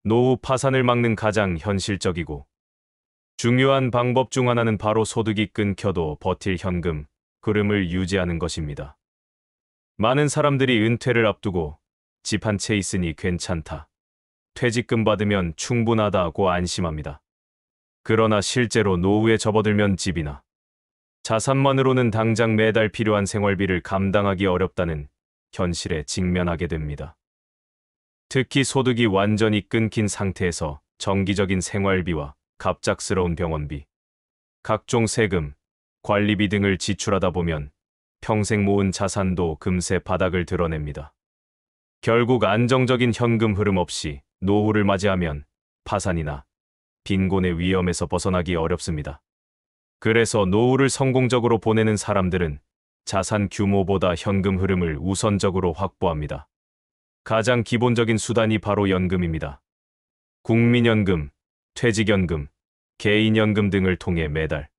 노후 파산을 막는 가장 현실적이고 중요한 방법 중 하나는 바로 소득이 끊겨도 버틸 현금 흐름을 유지하는 것입니다. 많은 사람들이 은퇴를 앞두고 집 한 채 있으니 괜찮다, 퇴직금 받으면 충분하다고 안심합니다. 그러나 실제로 노후에 접어들면 집이나 자산만으로는 당장 매달 필요한 생활비를 감당하기 어렵다는 현실에 직면하게 됩니다. 특히 소득이 완전히 끊긴 상태에서 정기적인 생활비와 갑작스러운 병원비, 각종 세금, 관리비 등을 지출하다 보면 평생 모은 자산도 금세 바닥을 드러냅니다. 결국 안정적인 현금 흐름 없이 노후를 맞이하면 파산이나 빈곤의 위험에서 벗어나기 어렵습니다. 그래서 노후를 성공적으로 보내는 사람들은 자산 규모보다 현금 흐름을 우선적으로 확보합니다. 가장 기본적인 수단이 바로 연금입니다. 국민연금, 퇴직연금, 개인연금 등을 통해 매달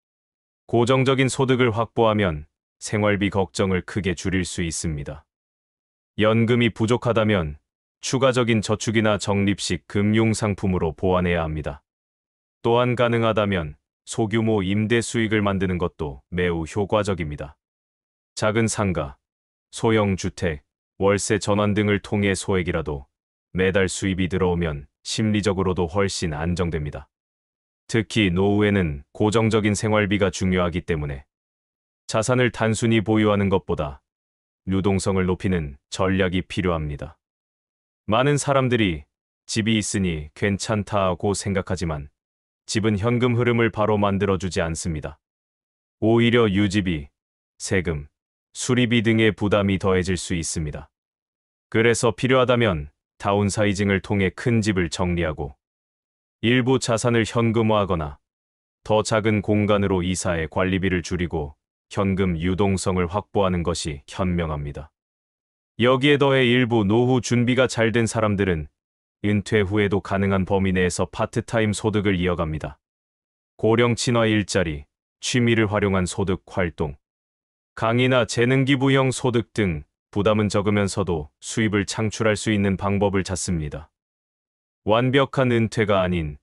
고정적인 소득을 확보하면 생활비 걱정을 크게 줄일 수 있습니다. 연금이 부족하다면 추가적인 저축이나 적립식 금융상품으로 보완해야 합니다. 또한 가능하다면 소규모 임대 수익을 만드는 것도 매우 효과적입니다. 작은 상가, 소형 주택, 월세 전환 등을 통해 소액이라도 매달 수입이 들어오면 심리적으로도 훨씬 안정됩니다. 특히 노후에는 고정적인 생활비가 중요하기 때문에 자산을 단순히 보유하는 것보다 유동성을 높이는 전략이 필요합니다. 많은 사람들이 집이 있으니 괜찮다고 생각하지만 집은 현금 흐름을 바로 만들어주지 않습니다. 오히려 유지비, 세금, 수리비 등의 부담이 더해질 수 있습니다. 그래서 필요하다면 다운사이징을 통해 큰 집을 정리하고 일부 자산을 현금화하거나 더 작은 공간으로 이사해 관리비를 줄이고 현금 유동성을 확보하는 것이 현명합니다. 여기에 더해 일부 노후 준비가 잘 된 사람들은 은퇴 후에도 가능한 범위 내에서 파트타임 소득을 이어갑니다. 고령 친화 일자리, 취미를 활용한 소득 활동, 강의나 재능기부형 소득 등 부담은 적으면서도 수입을 창출할 수 있는 방법을 찾습니다. 완벽한 은퇴가 아닌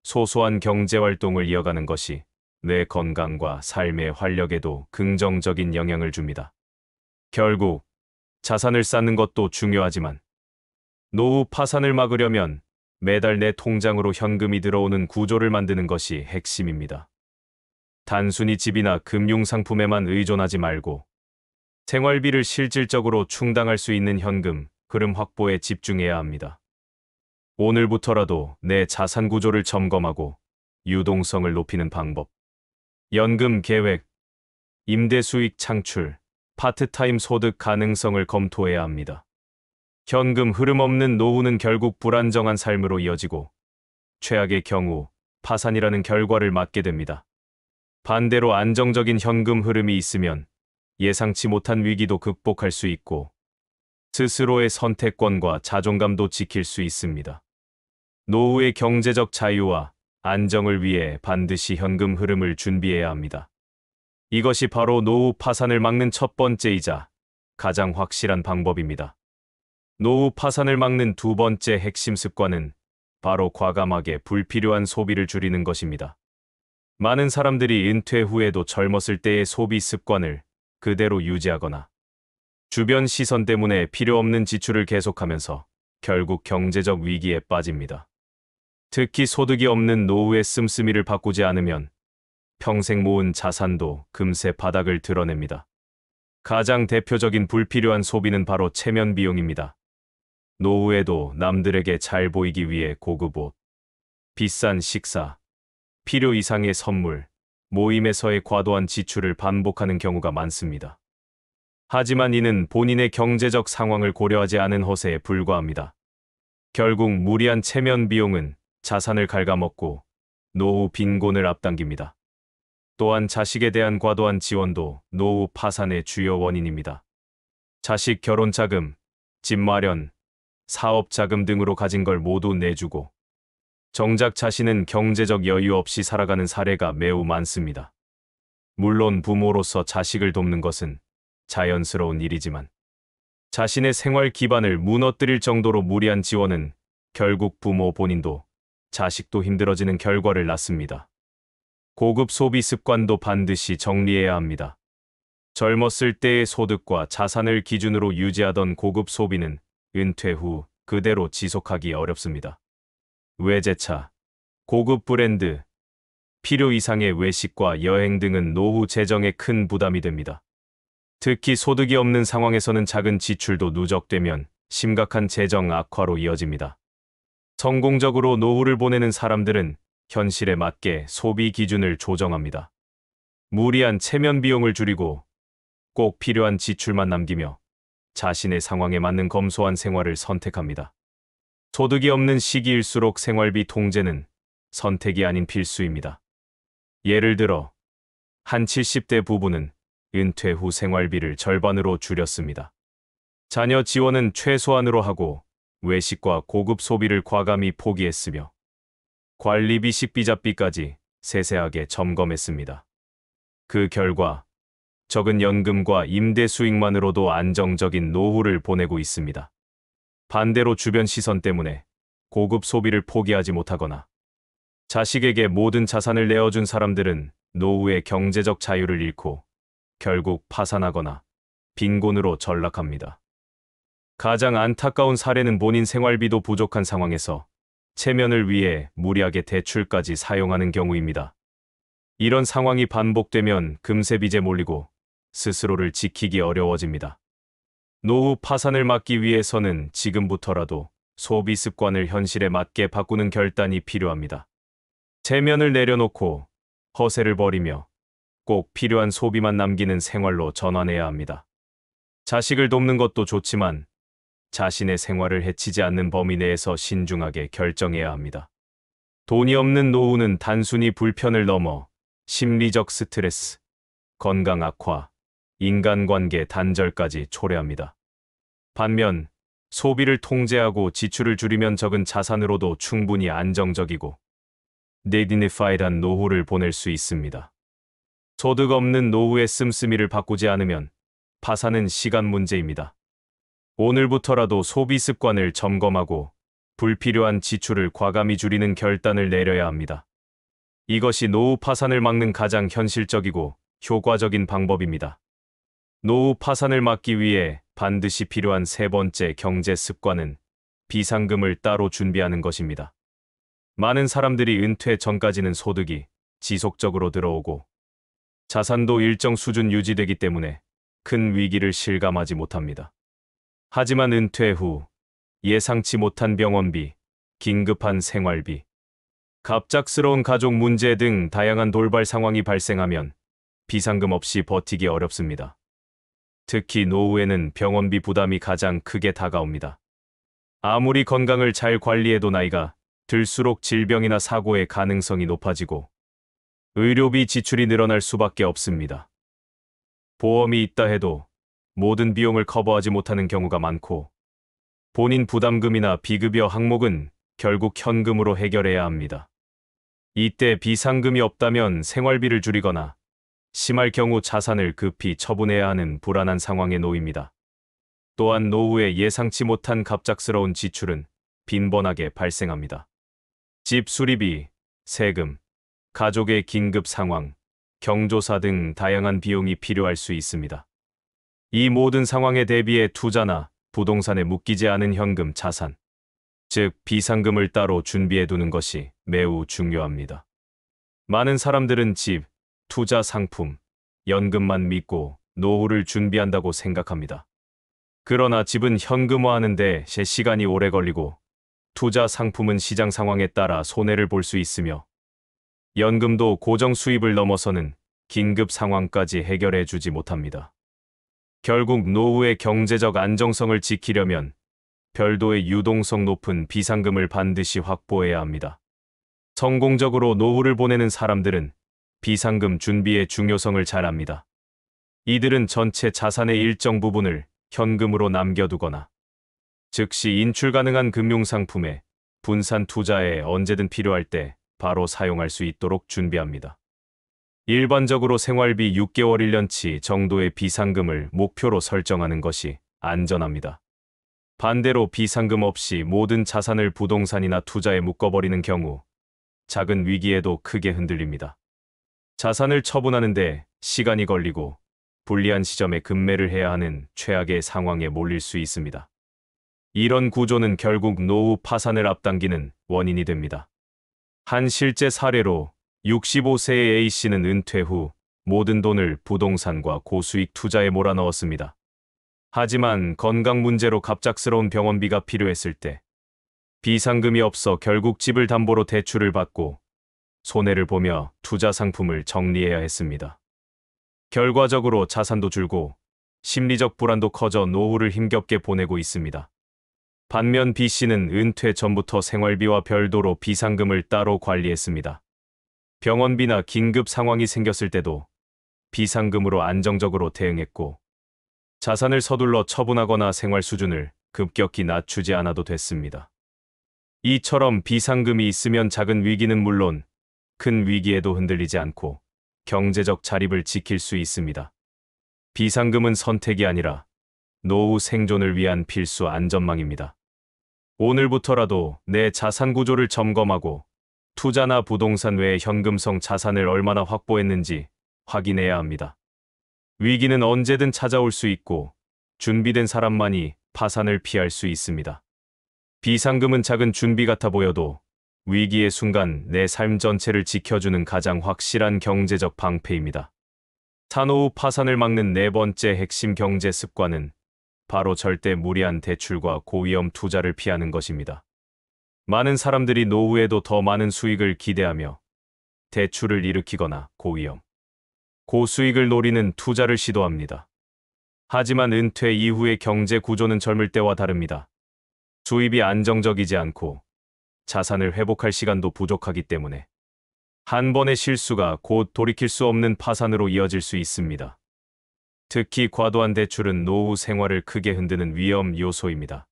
소소한 경제활동을 이어가는 것이 내 건강과 삶의 활력에도 긍정적인 영향을 줍니다. 결국 자산을 쌓는 것도 중요하지만 노후 파산을 막으려면 매달 내 통장으로 현금이 들어오는 구조를 만드는 것이 핵심입니다. 단순히 집이나 금융상품에만 의존하지 말고 생활비를 실질적으로 충당할 수 있는 현금 흐름 확보에 집중해야 합니다. 오늘부터라도 내 자산 구조를 점검하고 유동성을 높이는 방법, 연금 계획, 임대 수익 창출, 파트타임 소득 가능성을 검토해야 합니다. 현금 흐름 없는 노후는 결국 불안정한 삶으로 이어지고 최악의 경우 파산이라는 결과를 맞게 됩니다. 반대로 안정적인 현금 흐름이 있으면 예상치 못한 위기도 극복할 수 있고 스스로의 선택권과 자존감도 지킬 수 있습니다. 노후의 경제적 자유와 안정을 위해 반드시 현금 흐름을 준비해야 합니다. 이것이 바로 노후 파산을 막는 첫 번째이자 가장 확실한 방법입니다. 노후 파산을 막는 두 번째 핵심 습관은 바로 과감하게 불필요한 소비를 줄이는 것입니다. 많은 사람들이 은퇴 후에도 젊었을 때의 소비 습관을 그대로 유지하거나 주변 시선 때문에 필요 없는 지출을 계속하면서 결국 경제적 위기에 빠집니다. 특히 소득이 없는 노후의 씀씀이를 바꾸지 않으면 평생 모은 자산도 금세 바닥을 드러냅니다. 가장 대표적인 불필요한 소비는 바로 체면 비용입니다. 노후에도 남들에게 잘 보이기 위해 고급 옷, 비싼 식사, 필요 이상의 선물, 모임에서의 과도한 지출을 반복하는 경우가 많습니다. 하지만 이는 본인의 경제적 상황을 고려하지 않은 허세에 불과합니다. 결국 무리한 체면 비용은 자산을 갉아먹고 노후 빈곤을 앞당깁니다. 또한 자식에 대한 과도한 지원도 노후 파산의 주요 원인입니다. 자식 결혼 자금, 집 마련, 사업 자금 등으로 가진 걸 모두 내주고 정작 자신은 경제적 여유 없이 살아가는 사례가 매우 많습니다. 물론 부모로서 자식을 돕는 것은 자연스러운 일이지만 자신의 생활 기반을 무너뜨릴 정도로 무리한 지원은 결국 부모 본인도 자식도 힘들어지는 결과를 낳습니다. 고급 소비 습관도 반드시 정리해야 합니다. 젊었을 때의 소득과 자산을 기준으로 유지하던 고급 소비는 은퇴 후 그대로 지속하기 어렵습니다. 외제차, 고급 브랜드, 필요 이상의 외식과 여행 등은 노후 재정에 큰 부담이 됩니다. 특히 소득이 없는 상황에서는 작은 지출도 누적되면 심각한 재정 악화로 이어집니다. 성공적으로 노후를 보내는 사람들은 현실에 맞게 소비 기준을 조정합니다. 무리한 체면 비용을 줄이고 꼭 필요한 지출만 남기며 자신의 상황에 맞는 검소한 생활을 선택합니다. 소득이 없는 시기일수록 생활비 통제는 선택이 아닌 필수입니다. 예를 들어 한 70대 부부는 은퇴 후 생활비를 절반으로 줄였습니다. 자녀 지원은 최소한으로 하고 외식과 고급 소비를 과감히 포기했으며 관리비, 식비자비까지 세세하게 점검했습니다. 그 결과 적은 연금과 임대 수익만으로도 안정적인 노후를 보내고 있습니다. 반대로 주변 시선 때문에 고급 소비를 포기하지 못하거나 자식에게 모든 자산을 내어준 사람들은 노후의 경제적 자유를 잃고 결국 파산하거나 빈곤으로 전락합니다. 가장 안타까운 사례는 본인 생활비도 부족한 상황에서 체면을 위해 무리하게 대출까지 사용하는 경우입니다. 이런 상황이 반복되면 금세 빚에 몰리고 스스로를 지키기 어려워집니다. 노후 파산을 막기 위해서는 지금부터라도 소비 습관을 현실에 맞게 바꾸는 결단이 필요합니다. 체면을 내려놓고 허세를 버리며 꼭 필요한 소비만 남기는 생활로 전환해야 합니다. 자식을 돕는 것도 좋지만 자신의 생활을 해치지 않는 범위 내에서 신중하게 결정해야 합니다. 돈이 없는 노후는 단순히 불편을 넘어 심리적 스트레스, 건강 악화, 인간관계 단절까지 초래합니다. 반면 소비를 통제하고 지출을 줄이면 적은 자산으로도 충분히 안정적이고 dignified한 노후를 보낼 수 있습니다. 소득 없는 노후의 씀씀이를 바꾸지 않으면 파산은 시간 문제입니다. 오늘부터라도 소비 습관을 점검하고 불필요한 지출을 과감히 줄이는 결단을 내려야 합니다. 이것이 노후 파산을 막는 가장 현실적이고 효과적인 방법입니다. 노후 파산을 막기 위해 반드시 필요한 세 번째 경제 습관은 비상금을 따로 준비하는 것입니다. 많은 사람들이 은퇴 전까지는 소득이 지속적으로 들어오고 자산도 일정 수준 유지되기 때문에 큰 위기를 실감하지 못합니다. 하지만 은퇴 후 예상치 못한 병원비, 긴급한 생활비, 갑작스러운 가족 문제 등 다양한 돌발 상황이 발생하면 비상금 없이 버티기 어렵습니다. 특히 노후에는 병원비 부담이 가장 크게 다가옵니다. 아무리 건강을 잘 관리해도 나이가 들수록 질병이나 사고의 가능성이 높아지고 의료비 지출이 늘어날 수밖에 없습니다. 보험이 있다 해도 모든 비용을 커버하지 못하는 경우가 많고 본인 부담금이나 비급여 항목은 결국 현금으로 해결해야 합니다. 이때 비상금이 없다면 생활비를 줄이거나 심할 경우 자산을 급히 처분해야 하는 불안한 상황에 놓입니다. 또한 노후에 예상치 못한 갑작스러운 지출은 빈번하게 발생합니다. 집 수리비, 세금, 가족의 긴급 상황, 경조사 등 다양한 비용이 필요할 수 있습니다. 이 모든 상황에 대비해 투자나 부동산에 묶이지 않은 현금 자산, 즉 비상금을 따로 준비해 두는 것이 매우 중요합니다. 많은 사람들은 집, 투자 상품, 연금만 믿고 노후를 준비한다고 생각합니다. 그러나 집은 현금화하는데 시간이 오래 걸리고 투자 상품은 시장 상황에 따라 손해를 볼 수 있으며 연금도 고정 수입을 넘어서는 긴급 상황까지 해결해 주지 못합니다. 결국 노후의 경제적 안정성을 지키려면 별도의 유동성 높은 비상금을 반드시 확보해야 합니다. 성공적으로 노후를 보내는 사람들은 비상금 준비의 중요성을 잘 압니다. 이들은 전체 자산의 일정 부분을 현금으로 남겨두거나 즉시 인출 가능한 금융상품에 분산 투자에 언제든 필요할 때 바로 사용할 수 있도록 준비합니다. 일반적으로 생활비 6개월 1년치 정도의 비상금을 목표로 설정하는 것이 안전합니다. 반대로 비상금 없이 모든 자산을 부동산이나 투자에 묶어버리는 경우 작은 위기에도 크게 흔들립니다. 자산을 처분하는데 시간이 걸리고 불리한 시점에 급매를 해야 하는 최악의 상황에 몰릴 수 있습니다. 이런 구조는 결국 노후 파산을 앞당기는 원인이 됩니다. 한 실제 사례로 65세의 A씨는 은퇴 후 모든 돈을 부동산과 고수익 투자에 몰아넣었습니다. 하지만 건강 문제로 갑작스러운 병원비가 필요했을 때 비상금이 없어 결국 집을 담보로 대출을 받고 손해를 보며 투자 상품을 정리해야 했습니다. 결과적으로 자산도 줄고 심리적 불안도 커져 노후를 힘겹게 보내고 있습니다. 반면 B씨는 은퇴 전부터 생활비와 별도로 비상금을 따로 관리했습니다. 병원비나 긴급 상황이 생겼을 때도 비상금으로 안정적으로 대응했고 자산을 서둘러 처분하거나 생활 수준을 급격히 낮추지 않아도 됐습니다. 이처럼 비상금이 있으면 작은 위기는 물론 큰 위기에도 흔들리지 않고 경제적 자립을 지킬 수 있습니다. 비상금은 선택이 아니라 노후 생존을 위한 필수 안전망입니다. 오늘부터라도 내 자산 구조를 점검하고 투자나 부동산 외에 현금성 자산을 얼마나 확보했는지 확인해야 합니다. 위기는 언제든 찾아올 수 있고 준비된 사람만이 파산을 피할 수 있습니다. 비상금은 작은 준비 같아 보여도 위기의 순간 내 삶 전체를 지켜주는 가장 확실한 경제적 방패입니다. 산노후 파산을 막는 네 번째 핵심 경제 습관은 바로 절대 무리한 대출과 고위험 투자를 피하는 것입니다. 많은 사람들이 노후에도 더 많은 수익을 기대하며 대출을 일으키거나 고위험, 고수익을 노리는 투자를 시도합니다. 하지만 은퇴 이후의 경제 구조는 젊을 때와 다릅니다. 수입이 안정적이지 않고 자산을 회복할 시간도 부족하기 때문에 한 번의 실수가 곧 돌이킬 수 없는 파산으로 이어질 수 있습니다. 특히 과도한 대출은 노후 생활을 크게 흔드는 위험 요소입니다.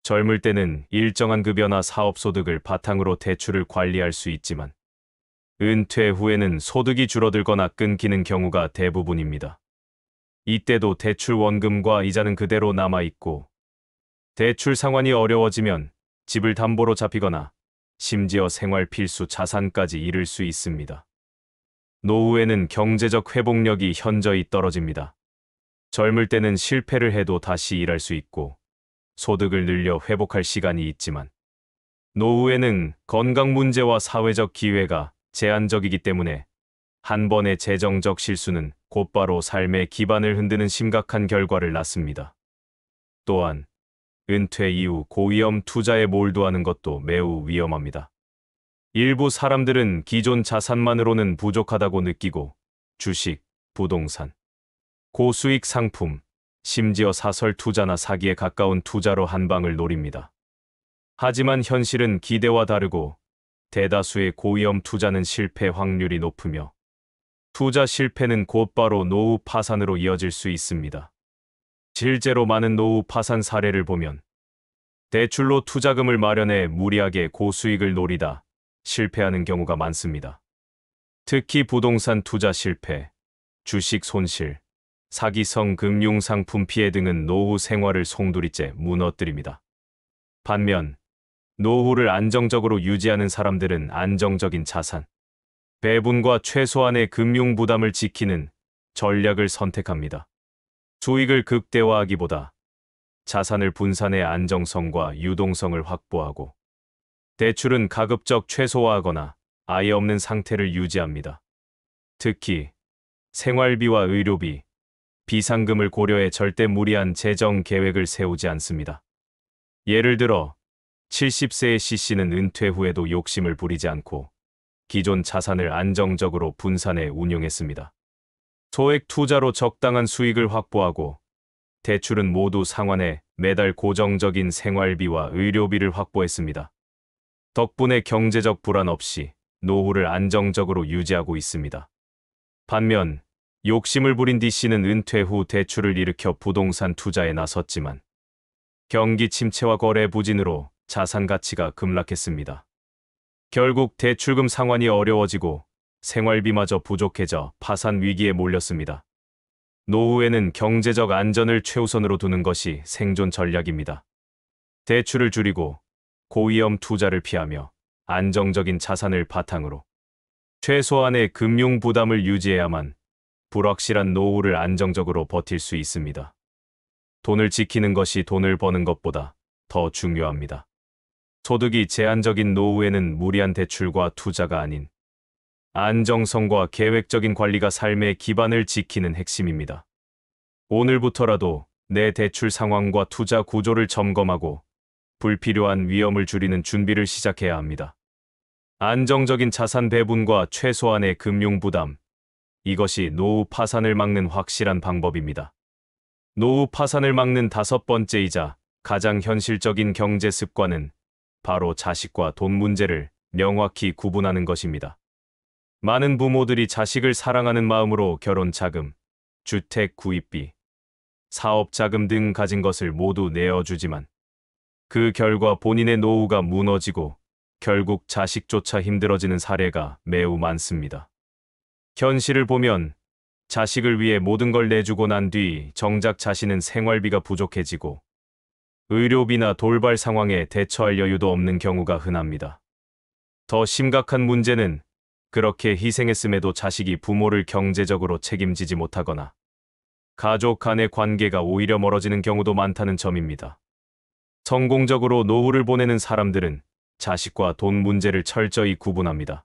젊을 때는 일정한 급여나 사업 소득을 바탕으로 대출을 관리할 수 있지만 은퇴 후에는 소득이 줄어들거나 끊기는 경우가 대부분입니다. 이때도 대출 원금과 이자는 그대로 남아있고 대출 상환이 어려워지면 집을 담보로 잡히거나 심지어 생활 필수 자산까지 잃을 수 있습니다. 노후에는 경제적 회복력이 현저히 떨어집니다. 젊을 때는 실패를 해도 다시 일할 수 있고 소득을 늘려 회복할 시간이 있지만 노후에는 건강 문제와 사회적 기회가 제한적이기 때문에 한 번의 재정적 실수는 곧바로 삶의 기반을 흔드는 심각한 결과를 낳습니다. 또한 은퇴 이후 고위험 투자에 몰두하는 것도 매우 위험합니다. 일부 사람들은 기존 자산만으로는 부족하다고 느끼고 주식, 부동산, 고수익 상품, 심지어 사설 투자나 사기에 가까운 투자로 한 방을 노립니다. 하지만 현실은 기대와 다르고 대다수의 고위험 투자는 실패 확률이 높으며 투자 실패는 곧바로 노후 파산으로 이어질 수 있습니다. 실제로 많은 노후 파산 사례를 보면 대출로 투자금을 마련해 무리하게 고수익을 노리다 실패하는 경우가 많습니다. 특히 부동산 투자 실패, 주식 손실, 사기성 금융상품 피해 등은 노후 생활을 송두리째 무너뜨립니다. 반면 노후를 안정적으로 유지하는 사람들은 안정적인 자산, 배분과 최소한의 금융 부담을 지키는 전략을 선택합니다. 수익을 극대화하기보다 자산을 분산해 안정성과 유동성을 확보하고 대출은 가급적 최소화하거나 아예 없는 상태를 유지합니다. 특히 생활비와 의료비, 비상금을 고려해 절대 무리한 재정 계획을 세우지 않습니다. 예를 들어 70세의 C씨는 은퇴 후에도 욕심을 부리지 않고 기존 자산을 안정적으로 분산해 운용했습니다. 소액 투자로 적당한 수익을 확보하고 대출은 모두 상환해 매달 고정적인 생활비와 의료비를 확보했습니다. 덕분에 경제적 불안 없이 노후를 안정적으로 유지하고 있습니다. 반면 욕심을 부린 D씨는 은퇴 후 대출을 일으켜 부동산 투자에 나섰지만 경기 침체와 거래 부진으로 자산 가치가 급락했습니다. 결국 대출금 상환이 어려워지고 생활비마저 부족해져 파산 위기에 몰렸습니다. 노후에는 경제적 안전을 최우선으로 두는 것이 생존 전략입니다. 대출을 줄이고 고위험 투자를 피하며 안정적인 자산을 바탕으로 최소한의 금융 부담을 유지해야만 불확실한 노후를 안정적으로 버틸 수 있습니다. 돈을 지키는 것이 돈을 버는 것보다 더 중요합니다. 소득이 제한적인 노후에는 무리한 대출과 투자가 아닌 안정성과 계획적인 관리가 삶의 기반을 지키는 핵심입니다. 오늘부터라도 내 대출 상황과 투자 구조를 점검하고 불필요한 위험을 줄이는 준비를 시작해야 합니다. 안정적인 자산 배분과 최소한의 금융 부담, 이것이 노후 파산을 막는 확실한 방법입니다. 노후 파산을 막는 5번째이자 가장 현실적인 경제 습관은 바로 자식과 돈 문제를 명확히 구분하는 것입니다. 많은 부모들이 자식을 사랑하는 마음으로 결혼 자금, 주택 구입비, 사업 자금 등 가진 것을 모두 내어주지만 그 결과 본인의 노후가 무너지고 결국 자식조차 힘들어지는 사례가 매우 많습니다. 현실을 보면 자식을 위해 모든 걸 내주고 난 뒤 정작 자신은 생활비가 부족해지고 의료비나 돌발 상황에 대처할 여유도 없는 경우가 흔합니다. 더 심각한 문제는 그렇게 희생했음에도 자식이 부모를 경제적으로 책임지지 못하거나 가족 간의 관계가 오히려 멀어지는 경우도 많다는 점입니다. 성공적으로 노후를 보내는 사람들은 자식과 돈 문제를 철저히 구분합니다.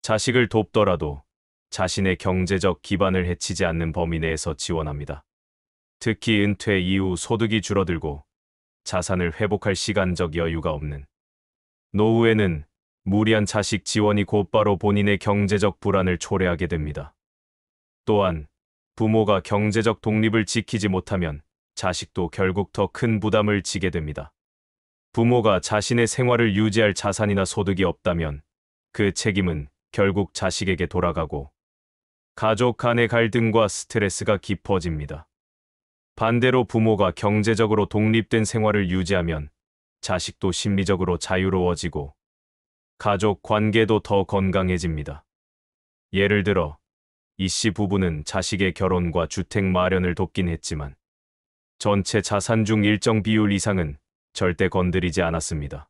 자식을 돕더라도 자신의 경제적 기반을 해치지 않는 범위 내에서 지원합니다. 특히 은퇴 이후 소득이 줄어들고 자산을 회복할 시간적 여유가 없는 노후에는 무리한 자식 지원이 곧바로 본인의 경제적 불안을 초래하게 됩니다. 또한 부모가 경제적 독립을 지키지 못하면 자식도 결국 더 큰 부담을 지게 됩니다. 부모가 자신의 생활을 유지할 자산이나 소득이 없다면 그 책임은 결국 자식에게 돌아가고 가족 간의 갈등과 스트레스가 깊어집니다. 반대로 부모가 경제적으로 독립된 생활을 유지하면 자식도 심리적으로 자유로워지고 가족 관계도 더 건강해집니다. 예를 들어 이씨 부부는 자식의 결혼과 주택 마련을 돕긴 했지만 전체 자산 중 일정 비율 이상은 절대 건드리지 않았습니다.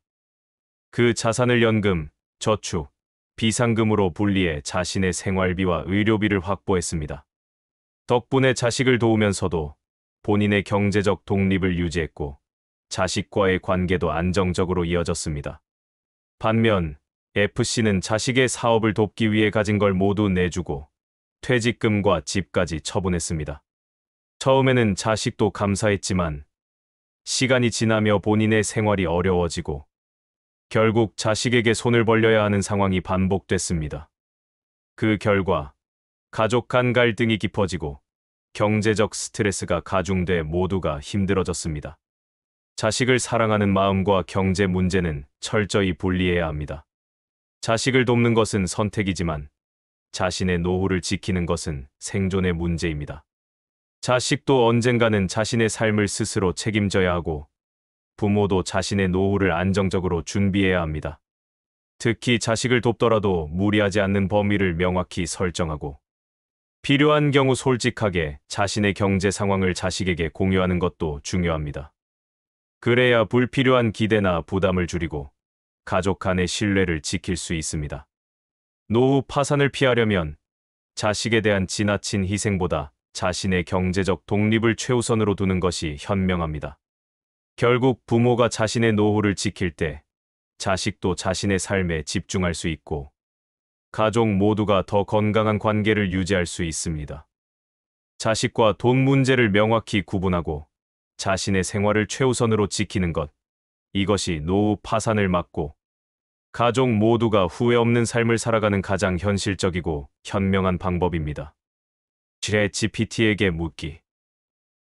그 자산을 연금, 저축, 비상금으로 분리해 자신의 생활비와 의료비를 확보했습니다. 덕분에 자식을 도우면서도 본인의 경제적 독립을 유지했고 자식과의 관계도 안정적으로 이어졌습니다. 반면 F씨는 자식의 사업을 돕기 위해 가진 걸 모두 내주고 퇴직금과 집까지 처분했습니다. 처음에는 자식도 감사했지만 시간이 지나며 본인의 생활이 어려워지고 결국 자식에게 손을 벌려야 하는 상황이 반복됐습니다. 그 결과 가족 간 갈등이 깊어지고 경제적 스트레스가 가중돼 모두가 힘들어졌습니다. 자식을 사랑하는 마음과 경제 문제는 철저히 분리해야 합니다. 자식을 돕는 것은 선택이지만 자신의 노후를 지키는 것은 생존의 문제입니다. 자식도 언젠가는 자신의 삶을 스스로 책임져야 하고 부모도 자신의 노후를 안정적으로 준비해야 합니다. 특히 자식을 돕더라도 무리하지 않는 범위를 명확히 설정하고 필요한 경우 솔직하게 자신의 경제 상황을 자식에게 공유하는 것도 중요합니다. 그래야 불필요한 기대나 부담을 줄이고 가족 간의 신뢰를 지킬 수 있습니다. 노후 파산을 피하려면 자식에 대한 지나친 희생보다 자신의 경제적 독립을 최우선으로 두는 것이 현명합니다. 결국 부모가 자신의 노후를 지킬 때 자식도 자신의 삶에 집중할 수 있고 가족 모두가 더 건강한 관계를 유지할 수 있습니다. 자식과 돈 문제를 명확히 구분하고 자신의 생활을 최우선으로 지키는 것, 이것이 노후 파산을 막고 가족 모두가 후회 없는 삶을 살아가는 가장 현실적이고 현명한 방법입니다. ChatGPT에게 묻기.